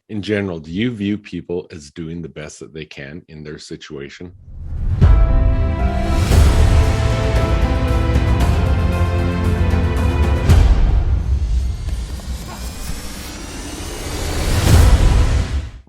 In general, do you view people as doing the best that they can in their situation?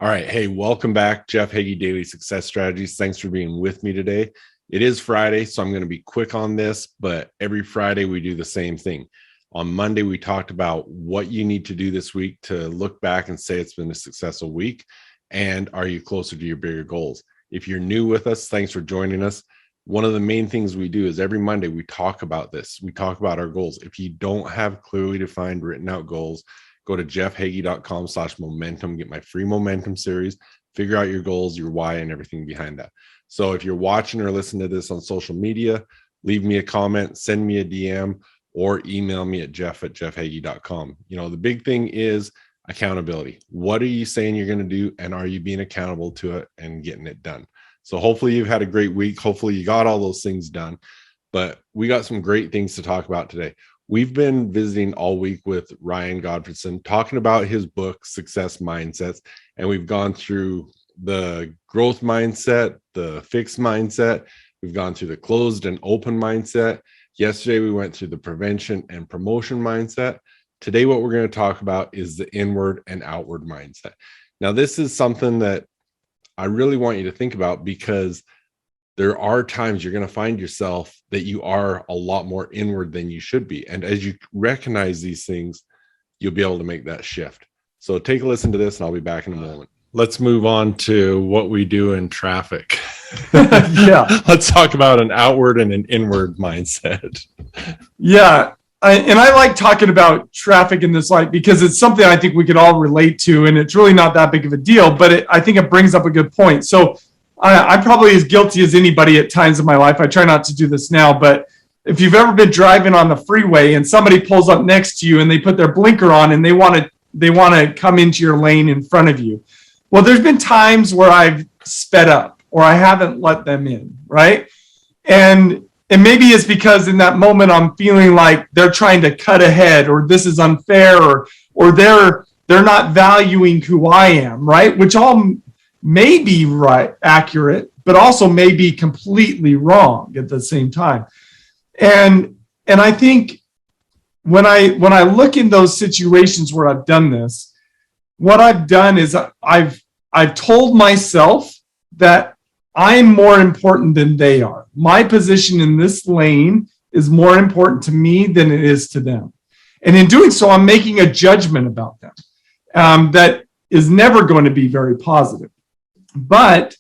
All right. Hey, welcome back. Jeff Heggie, Daily Success Strategies. Thanks for being with me today. It is Friday, so I'm going to be quick on this, but every Friday we do the same thing. On Monday, we talked about what you need to do this week to look back and say it's been a successful week. And are you closer to your bigger goals? If you're new with us, thanks for joining us. One of the main things we do is every Monday we talk about this. We talk about our goals. If you don't have clearly defined written out goals, go to jeffhaggie.com/momentum, get my free momentum series, figure out your goals, your why, and everything behind that. So if you're watching or listening to this on social media, leave me a comment, send me a DM, or email me at jeff@jeffhaggie.com. You know, the big thing is accountability. What are you saying you're going to do, and are you being accountable to it and getting it done? So hopefully you've had a great week. Hopefully you got all those things done, but we got some great things to talk about today. We've been visiting all week with Ryan Gottfredson, talking about his book, Success Mindsets, and we've gone through the growth mindset, the fixed mindset. We've gone through the closed and open mindset. Yesterday, we went through the prevention and promotion mindset. Today, what we're going to talk about is the inward and outward mindset. Now, this is something that I really want you to think about, because there are times you're going to find yourself that you are a lot more inward than you should be. And as you recognize these things, you'll be able to make that shift. So take a listen to this, and I'll be back in a moment. Let's move on to what we do in traffic. Yeah. Let's talk about an outward and an inward mindset. Yeah. I like talking about traffic in this light because it's something I think we could all relate to, and it's really not that big of a deal, but I think it brings up a good point. So I'm probably as guilty as anybody at times in my life. I try not to do this now, but if you've ever been driving on the freeway and somebody pulls up next to you and they put their blinker on and they want to come into your lane in front of you. Well, there's been times where I've sped up or I haven't let them in, right? And maybe it's because in that moment I'm feeling like they're trying to cut ahead, or this is unfair, or they're not valuing who I am, right? Which all may be right, accurate, but also may be completely wrong at the same time. And I think when I look in those situations where I've done this, what I've done is I've told myself that I'm more important than they are. My position in this lane is more important to me than it is to them. And in doing so, I'm making a judgment about them that is never going to be very positive. But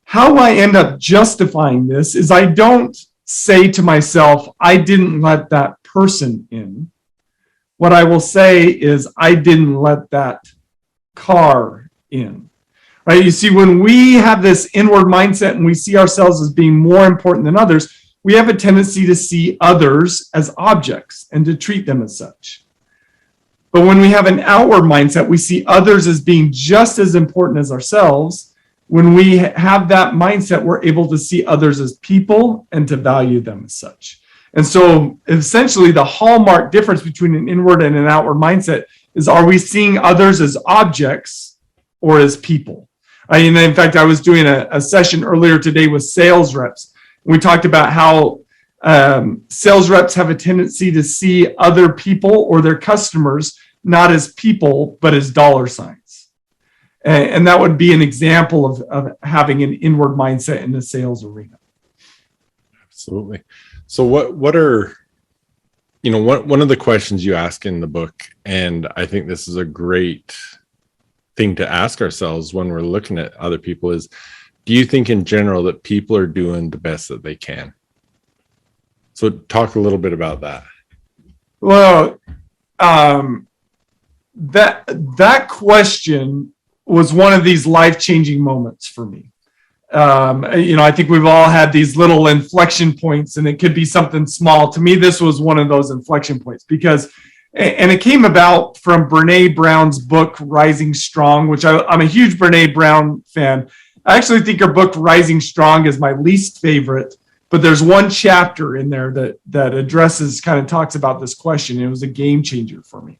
how I end up justifying this is I don't say to myself, I didn't let that person in. What I will say is, I didn't let that car in. Right? You see, when we have this inward mindset and we see ourselves as being more important than others, we have a tendency to see others as objects and to treat them as such. But when we have an outward mindset, we see others as being just as important as ourselves. When we have that mindset, we're able to see others as people and to value them as such. And so essentially the hallmark difference between an inward and an outward mindset is, are we seeing others as objects or as people? And in fact, I was doing a session earlier today with sales reps. We talked about how sales reps have a tendency to see other people or their customers not as people, but as dollar signs. And that would be an example of having an inward mindset in the sales arena. Absolutely. So what are, one of the questions you ask in the book, and I think this is a great thing to ask ourselves when we're looking at other people, is, do you think in general that people are doing the best that they can? So talk a little bit about that. Well, that question was one of these life-changing moments for me. I think we've all had these little inflection points, and it could be something small. To me, this was one of those inflection points because, and it came about from Brene Brown's book, Rising Strong, which I'm a huge Brene Brown fan. I actually think her book, Rising Strong, is my least favorite, but there's one chapter in there that talks about this question. It was a game changer for me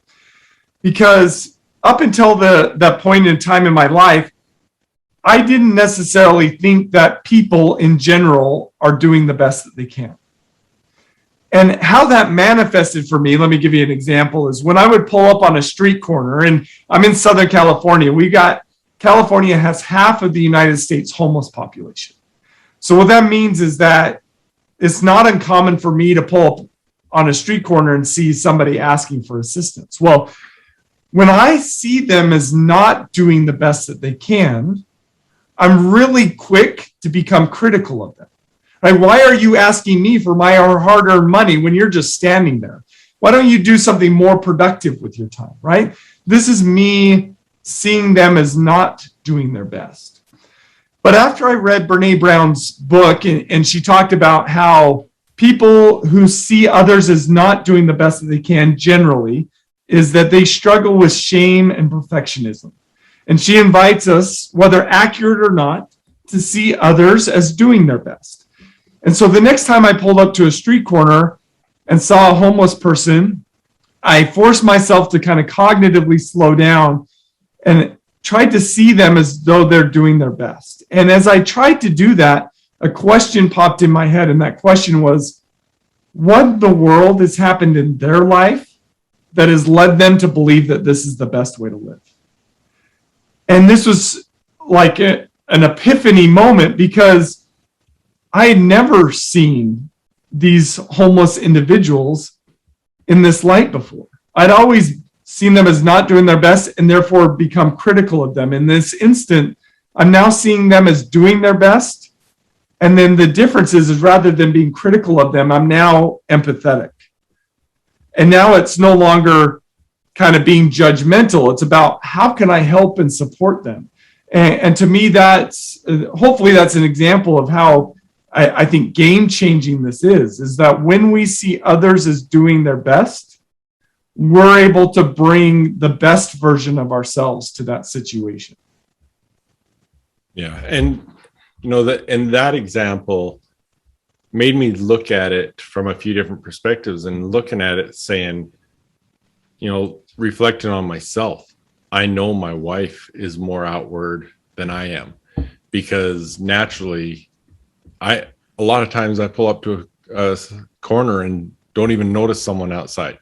because up until that point in time in my life, I didn't necessarily think that people in general are doing the best that they can. And how that manifested for me, let me give you an example, is when I would pull up on a street corner, and I'm in Southern California. California has half of the United States homeless population. So what that means is that it's not uncommon for me to pull up on a street corner and see somebody asking for assistance. Well, when I see them as not doing the best that they can, I'm really quick to become critical of them. Right? Why are you asking me for my hard-earned money when you're just standing there? Why don't you do something more productive with your time, right? This is me seeing them as not doing their best. But after I read Brene Brown's book, and she talked about how people who see others as not doing the best that they can generally is that they struggle with shame and perfectionism. And she invites us, whether accurate or not, to see others as doing their best. And so the next time I pulled up to a street corner and saw a homeless person, I forced myself to kind of cognitively slow down and tried to see them as though they're doing their best. And as I tried to do that, a question popped in my head, and that question was, what in the world has happened in their life that has led them to believe that this is the best way to live? And this was like an epiphany moment, because I had never seen these homeless individuals in this light before. I'd always seen them as not doing their best and therefore become critical of them. In this instant, I'm now seeing them as doing their best. And then the difference is rather than being critical of them, I'm now empathetic. And now it's no longer kind of being judgmental. It's about how can I help and support them? And to me, hopefully that's an example of how I think game-changing this is that when we see others as doing their best, we're able to bring the best version of ourselves to that situation. Yeah. And, that example made me look at it from a few different perspectives, and looking at it saying, reflecting on myself, I know my wife is more outward than I am, because naturally a lot of times I pull up to a corner and don't even notice someone outside,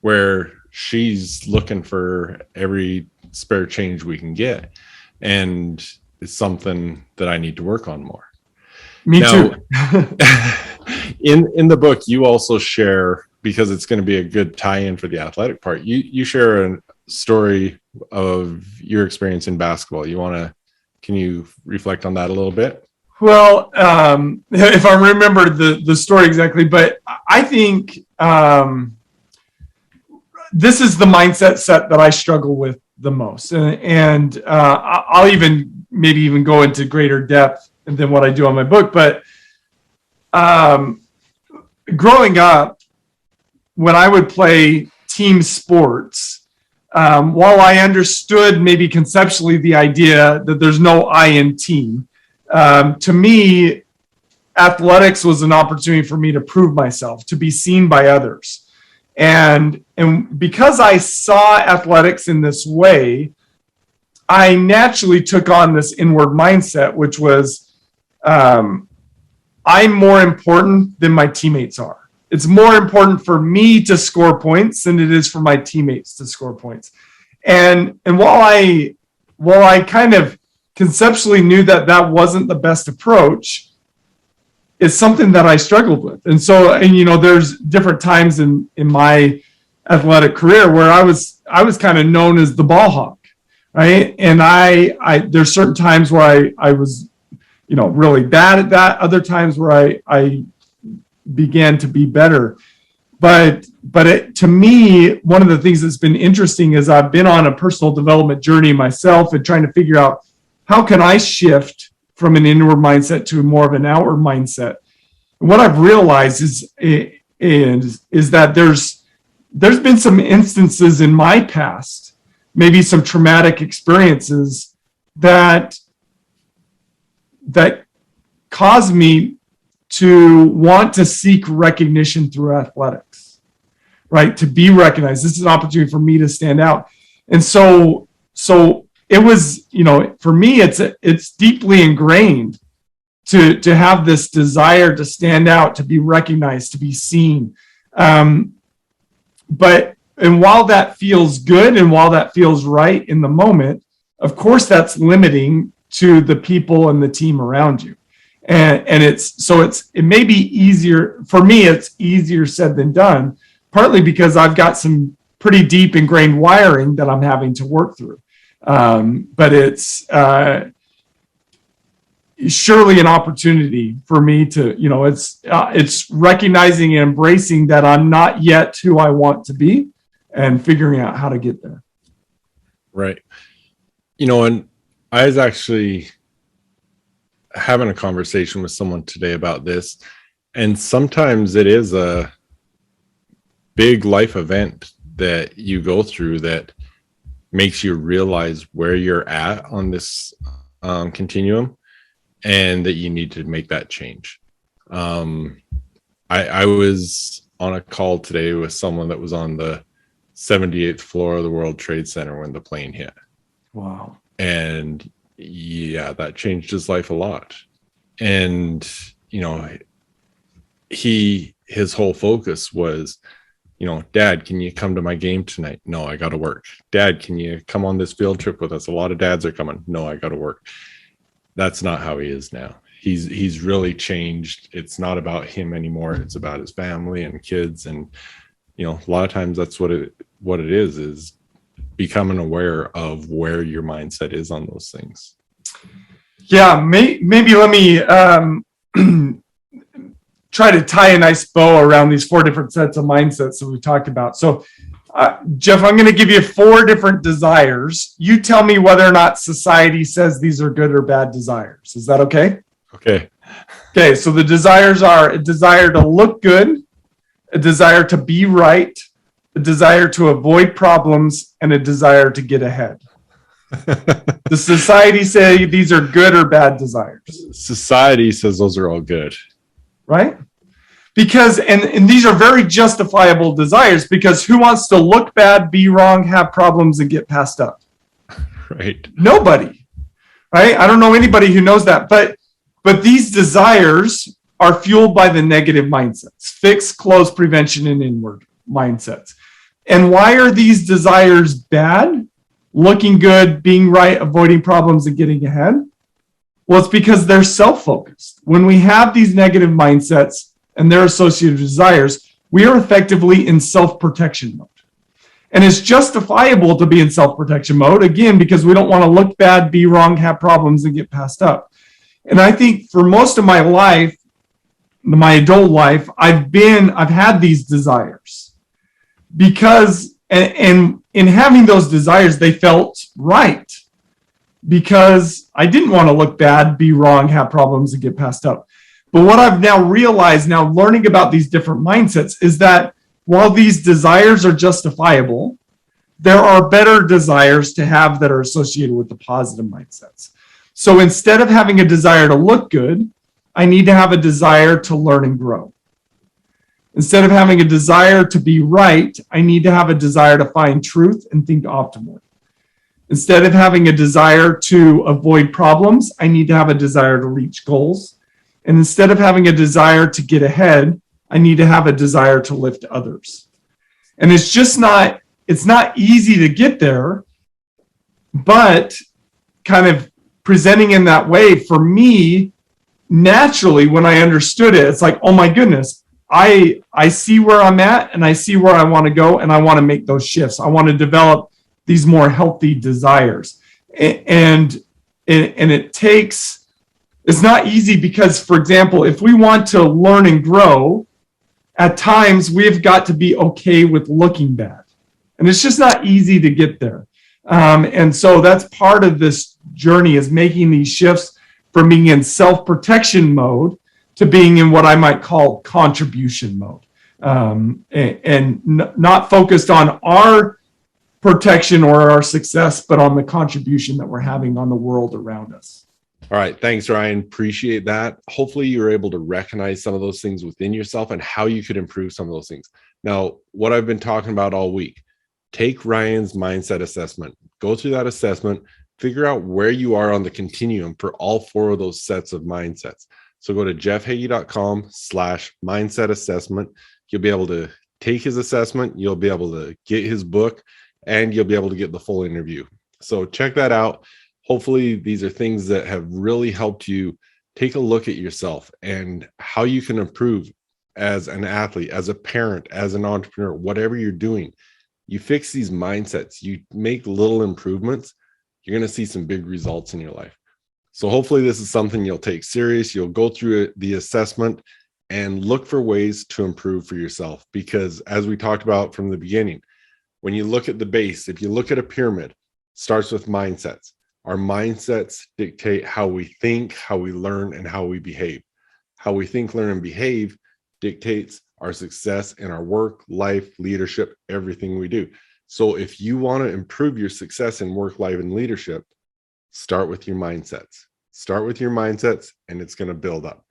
where she's looking for every spare change we can get. And it's something that I need to work on more. Me too. in the book, you also share, because it's going to be a good tie-in for the athletic part, you share a story of your experience in basketball. Can you reflect on that a little bit? Well, if I remember the story exactly, but I think this is the mindset set that I struggle with the most. And I'll maybe even go into greater depth than what I do on my book. But growing up, when I would play team sports, while I understood maybe conceptually the idea that there's no I in team, to me, athletics was an opportunity for me to prove myself, to be seen by others. And because I saw athletics in this way, I naturally took on this inward mindset, which was, I'm more important than my teammates are. It's more important for me to score points than it is for my teammates to score points. And while I kind of conceptually knew that wasn't the best approach, it's something that I struggled with. And so, there's different times in my athletic career where I was kind of known as the ball hawk, right? And there's certain times where I was, really bad at that. Other times where I began to be better. But to me, one of the things that's been interesting is I've been on a personal development journey myself and trying to figure out how can I shift from an inward mindset to more of an outward mindset. And what I've realized is that there's been some instances in my past, maybe some traumatic experiences that caused me to want to seek recognition through athletics, right? To be recognized. This is an opportunity for me to stand out. And so so it was, for me, it's deeply ingrained to have this desire to stand out, to be recognized, to be seen. And while that feels good and while that feels right in the moment, of course, that's limiting to the people and the team around you. And it may be easier for me. It's easier said than done, partly because I've got some pretty deep ingrained wiring that I'm having to work through. But it's surely an opportunity for me to, it's recognizing and embracing that I'm not yet who I want to be and figuring out how to get there. Right. And I was actually having a conversation with someone today about this, and sometimes it is a big life event that you go through that makes you realize where you're at on this continuum, and that you need to make that change. I was on a call today with someone that was on the 78th floor of the World Trade Center when the plane hit. Wow. And yeah, that changed his life a lot. And, his whole focus was, Dad, can you come to my game tonight? No, I got to work. Dad, can you come on this field trip with us? A lot of dads are coming. No, I got to work. That's not how he is now. He's really changed. It's not about him anymore. It's about his family and kids. And, a lot of times that's what it is becoming aware of where your mindset is on those things. Yeah, maybe let me try to tie a nice bow around these 4 different sets of mindsets that we talked about. So, Jeff, I'm going to give you 4 different desires. You tell me whether or not society says these are good or bad desires. Is that okay? Okay. Okay, so the desires are a desire to look good, a desire to be right, a desire to avoid problems, and a desire to get ahead. Does society say these are good or bad desires? Society says those are all good. Right? Because, and these are very justifiable desires, because who wants to look bad, be wrong, have problems, and get passed up? Right. Nobody. Right? I don't know anybody who knows that. But these desires are fueled by the negative mindsets: fix, close, prevention, and inward mindsets. And why are these desires bad? Looking good, being right, avoiding problems, and getting ahead? Well, it's because they're self-focused. When we have these negative mindsets and their associated desires, we are effectively in self-protection mode. And it's justifiable to be in self-protection mode, again, because we don't want to look bad, be wrong, have problems, and get passed up. And I think for most of my life, my adult life, I've had these desires because, and in having those desires, they felt right, because I didn't want to look bad, be wrong, have problems, and get passed up. But what I've now realized, now learning about these different mindsets, is that while these desires are justifiable, there are better desires to have that are associated with the positive mindsets. So instead of having a desire to look good, I need to have a desire to learn and grow. Instead of having a desire to be right, I need to have a desire to find truth and think optimally. Instead of having a desire to avoid problems, I need to have a desire to reach goals. And instead of having a desire to get ahead, I need to have a desire to lift others. And it's not easy to get there, but kind of presenting in that way, for me, naturally, when I understood it, it's like, oh my goodness, I see where I'm at and I see where I want to go, and I want to make those shifts. I want to develop these more healthy desires. And it's not easy because, for example, if we want to learn and grow, at times we've got to be okay with looking bad. And it's just not easy to get there. And so that's part of this journey, is making these shifts from being in self-protection mode to being in what I might call contribution mode. And not focused on our protection or our success, but on the contribution that we're having on the world around us. All right. Thanks, Ryan. Appreciate that. Hopefully you're able to recognize some of those things within yourself and how you could improve some of those things. Now, what I've been talking about all week, take Ryan's mindset assessment, go through that assessment, figure out where you are on the continuum for all 4 of those sets of mindsets. So go to jeffhagee.com/mindset assessment. You'll be able to take his assessment, you'll be able to get his book, and you'll be able to get the full interview. So check that out. Hopefully these are things that have really helped you take a look at yourself and how you can improve as an athlete, as a parent, as an entrepreneur, whatever you're doing. You fix these mindsets, you make little improvements, you're going to see some big results in your life. So hopefully this is something you'll take serious. You'll go through the assessment and look for ways to improve for yourself. Because as we talked about from the beginning, when you look at the base, if you look at a pyramid, it starts with mindsets. Our mindsets dictate how we think, how we learn, and how we behave. How we think, learn, and behave dictates our success in our work, life, leadership, everything we do. So if you want to improve your success in work, life, and leadership, start with your mindsets. Start with your mindsets, and it's going to build up.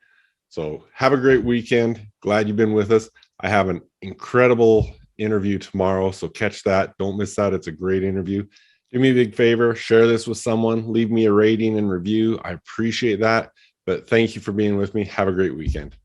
So have a great weekend. Glad you've been with us. I have an incredible interview tomorrow, so catch that. Don't miss that. It's a great interview. Do me a big favor, share this with someone, leave me a rating and review. I appreciate that. But thank you for being with me. Have a great weekend.